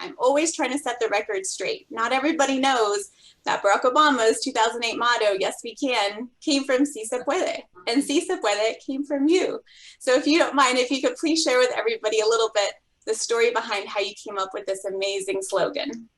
I'm always trying to set the record straight. Not everybody knows that Barack Obama's 2008 motto, "Yes, we can," came from Si se puede. And Si se puede came from you. So if you don't mind, if you could please share with everybody a little bit the story behind how you came up with this amazing slogan.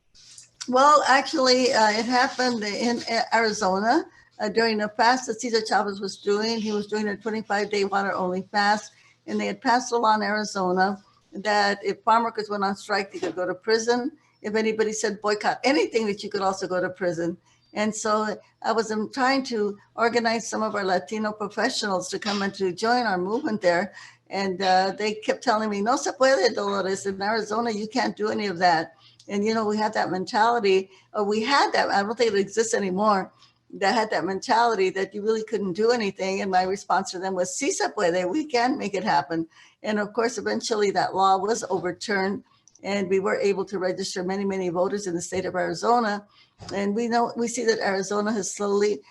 Well, actually, it happened in Arizona during a fast that Cesar Chavez was doing. He was doing a 25-day water-only fast, and they had passed a law in Arizona that if farm workers went on strike, they could go to prison. If anybody said boycott anything, that you could also go to prison. And so I was trying to organize some of our Latino professionals to come and to join our movement there. And they kept telling me, "No se puede, Dolores. In Arizona, you can't do any of that." And, we had that mentality, or we had that, I don't think it exists anymore, that had that mentality that you really couldn't do anything. And my response to them was, "Sí se puede, we can make it happen." And of course, eventually that law was overturned and we were able to register many, many voters in the state of Arizona. And we see that Arizona has slowly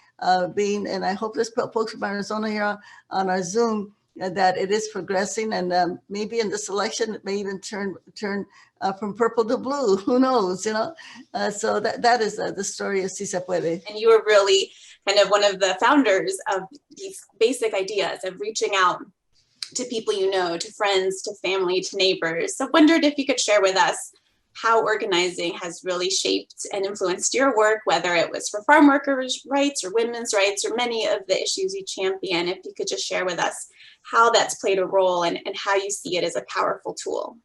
been, and I hope there's folks from Arizona here on our Zoom, that it is progressing, and maybe in this election it may even turn from purple to blue. Who knows? So that is the story of Si se puede. And you were really kind of one of the founders of these basic ideas of reaching out to people to friends, to family, to neighbors. So I wondered if you could share with us how organizing has really shaped and influenced your work, whether it was for farm workers' rights or women's rights or many of the issues you champion. If you could just share with us how that's played a role and how you see it as a powerful tool.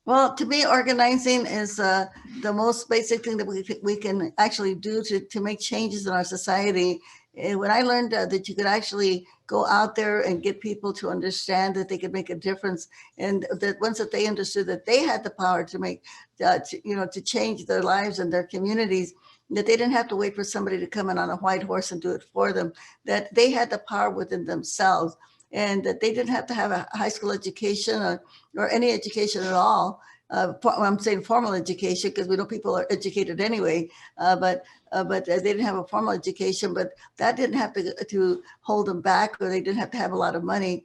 Well, to me, organizing is the most basic thing that we can actually do to make changes in our society. And when I learned that you could actually go out there and get people to understand that they could make a difference, and that once that they understood that they had the power to make, to change their lives and their communities, that they didn't have to wait for somebody to come in on a white horse and do it for them, that they had the power within themselves, and that they didn't have to have a high school education or any education at all. I'm saying formal education because we know people are educated anyway, but they didn't have a formal education, but that didn't have to hold them back, or they didn't have to have a lot of money.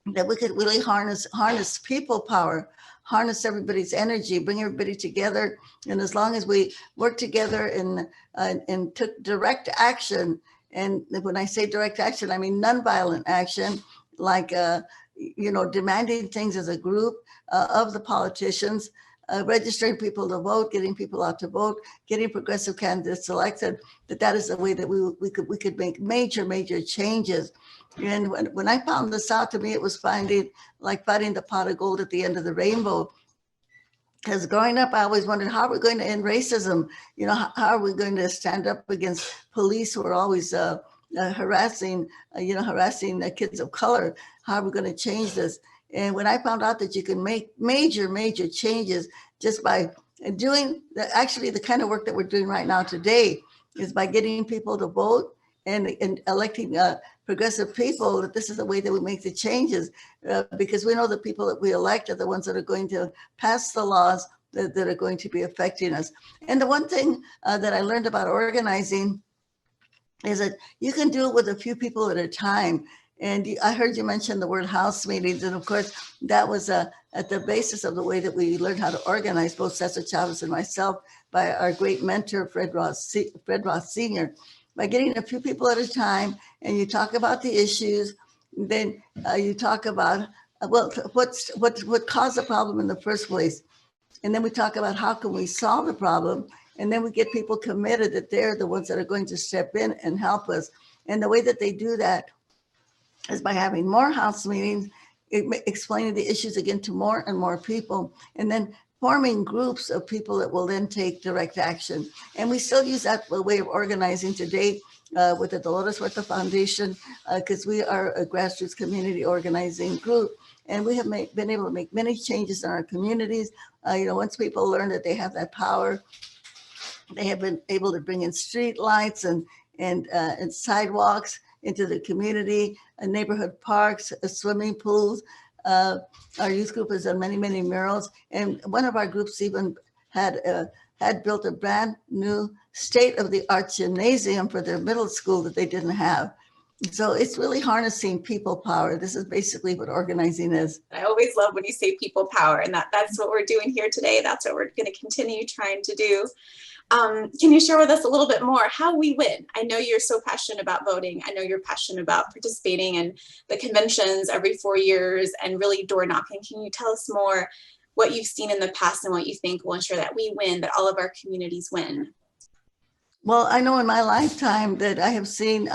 That we could really harness people power, harness everybody's energy, bring everybody together. And as long as we work together and took direct action, and when I say direct action, I mean nonviolent action, like demanding things as a group of the politicians, registering people to vote, getting people out to vote, getting progressive candidates elected. That is the way that we could make major changes. And when I found this out, to me, it was finding the pot of gold at the end of the rainbow. Because growing up, I always wondered, how are we going to end racism? How are we going to stand up against police who are always harassing the kids of color? How are we going to change this? And when I found out that you can make major changes just by doing the kind of work that we're doing right now today, is by getting people to vote and electing progressive people, that this is the way that we make the changes, because we know the people that we elect are the ones that are going to pass the laws that are going to be affecting us. And the one thing that I learned about organizing is that you can do it with a few people at a time. And I heard you mention the word house meetings. And of course, that was at the basis of the way that we learned how to organize, both Cesar Chavez and myself, by our great mentor, Fred Ross Sr. By getting a few people at a time, and you talk about the issues, then you talk about, what caused the problem in the first place. And then we talk about how can we solve the problem. And then we get people committed that they're the ones that are going to step in and help us. And the way that they do that is by having more house meetings, explaining the issues again to more and more people, and then forming groups of people that will then take direct action. And we still use that way of organizing today with the Dolores Huerta Foundation, because we are a grassroots community organizing group. And we have been able to make many changes in our communities. Once people learn that they have that power, they have been able to bring in street lights and sidewalks into the community, neighborhood parks, swimming pools. Our youth group has done many murals. And one of our groups even had built a brand new state-of-the-art gymnasium for their middle school that they didn't have. So it's really harnessing people power. This is basically what organizing is. I always love when you say people power, and that's what we're doing here today. That's what we're going to continue trying to do. Can you share with us a little bit more how we win? I know you're so passionate about voting. I know you're passionate about participating in the conventions every 4 years and really door knocking. Can you tell us more what you've seen in the past and what you think will ensure that we win, that all of our communities win? Well, I know in my lifetime that I have seen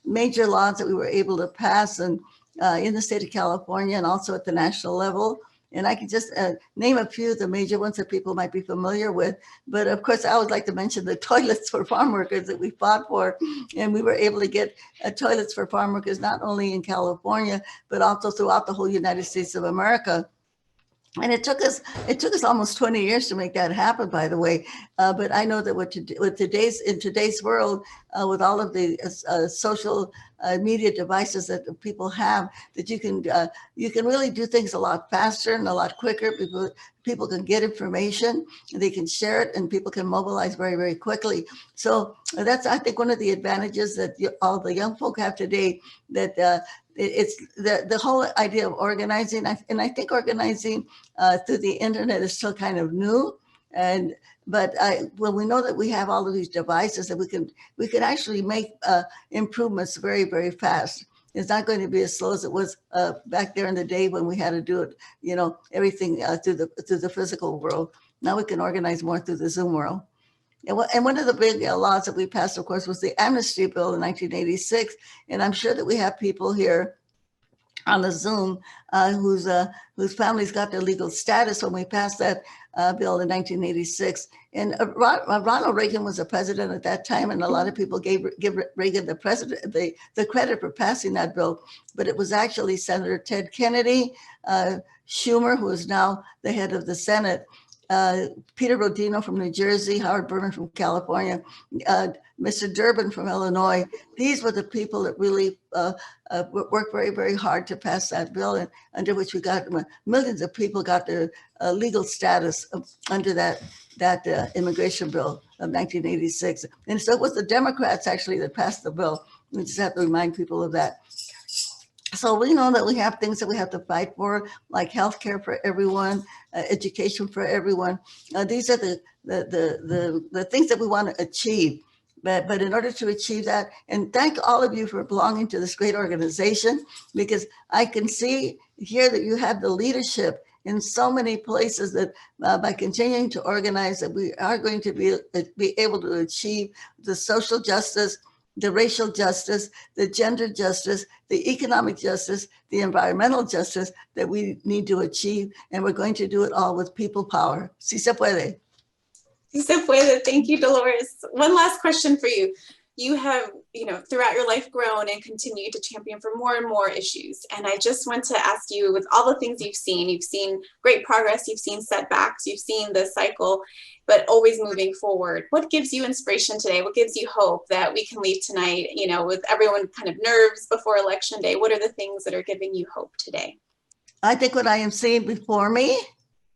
major laws that we were able to pass and in the state of California and also at the national level. And I can just name a few of the major ones that people might be familiar with. But of course, I would like to mention the toilets for farm workers that we fought for. And we were able to get toilets for farm workers, not only in California, but also throughout the whole United States of America. And it took us almost 20 years to make that happen, by the way. But I know that in today's world, with all of the social media devices that people have, that you can really do things a lot faster and a lot quicker. People can get information, they can share it, and people can mobilize very, very quickly. So that's, I think, one of the advantages that all the young folk have today, that it's the whole idea of organizing. And I think organizing through the internet is still kind of new. But when we know that we have all of these devices, that we can actually make improvements very, very fast. It's not going to be as slow as it was back there in the day when we had to do it, everything through the physical world. Now we can organize more through the Zoom world. And one of the big laws that we passed, of course, was the amnesty bill in 1986. And I'm sure that we have people here on the Zoom whose families got their legal status when we passed that bill in 1986. And Ronald Reagan was the president at that time, and a lot of people give Reagan the credit for passing that bill. But it was actually Senator Ted Kennedy, Schumer, who is now the head of the Senate, Peter Rodino from New Jersey, Howard Berman from California, Mr. Durbin from Illinois. These were the people that really worked very, very hard to pass that bill, and under which we got millions of people got their legal status under that immigration bill of 1986. And so it was the Democrats actually that passed the bill. We just have to remind people of that. So we know that we have things that we have to fight for, like healthcare for everyone, education for everyone. These are the things that we want to achieve. But in order to achieve that, and thank all of you for belonging to this great organization, because I can see here that you have the leadership in so many places that by continuing to organize, that we are going to be able to achieve the social justice, the racial justice, the gender justice, the economic justice, the environmental justice that we need to achieve. And we're going to do it all with people power. Si se puede. Si se puede. Thank you, Dolores. One last question for you. You have, throughout your life grown and continue to champion for more and more issues. And I just want to ask you, with all the things you've seen great progress, you've seen setbacks, you've seen the cycle, but always moving forward. What gives you inspiration today? What gives you hope that we can leave tonight, with everyone kind of nerves before Election Day? What are the things that are giving you hope today? I think what I am seeing before me,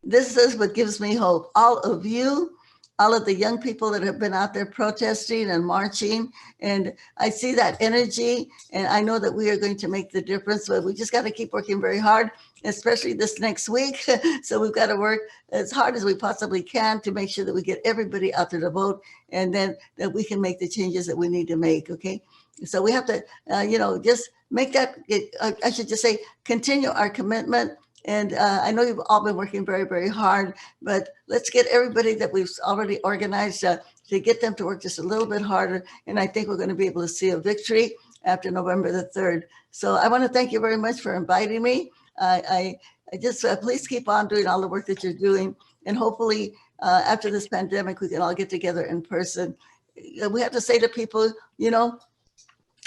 this is what gives me hope. All of you, all of the young people that have been out there protesting and marching. And I see that energy, and I know that we are going to make the difference, but we just got to keep working very hard, especially this next week. So we've got to work as hard as we possibly can to make sure that we get everybody out there to vote, and then that we can make the changes that we need to make, okay? So we have to, just make that, I should just say, continue our commitment. And I know you've all been working very, very hard, but let's get everybody that we've already organized to get them to work just a little bit harder. And I think we're going to be able to see a victory after November the 3rd. So I want to thank you very much for inviting me. I just please keep on doing all the work that you're doing. And hopefully after this pandemic, we can all get together in person. We have to say to people,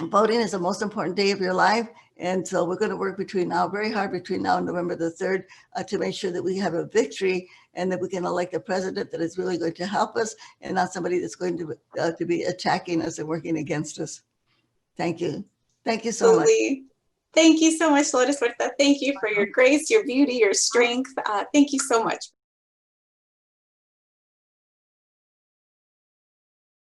voting is the most important day of your life. And so we're going to work very hard between now and November the 3rd to make sure that we have a victory and that we can elect a president that is really going to help us and not somebody that's going to be attacking us and working against us. Thank you. Thank you so much. Thank you so much, Dolores Huerta. Thank you for your grace, your beauty, your strength. Thank you so much.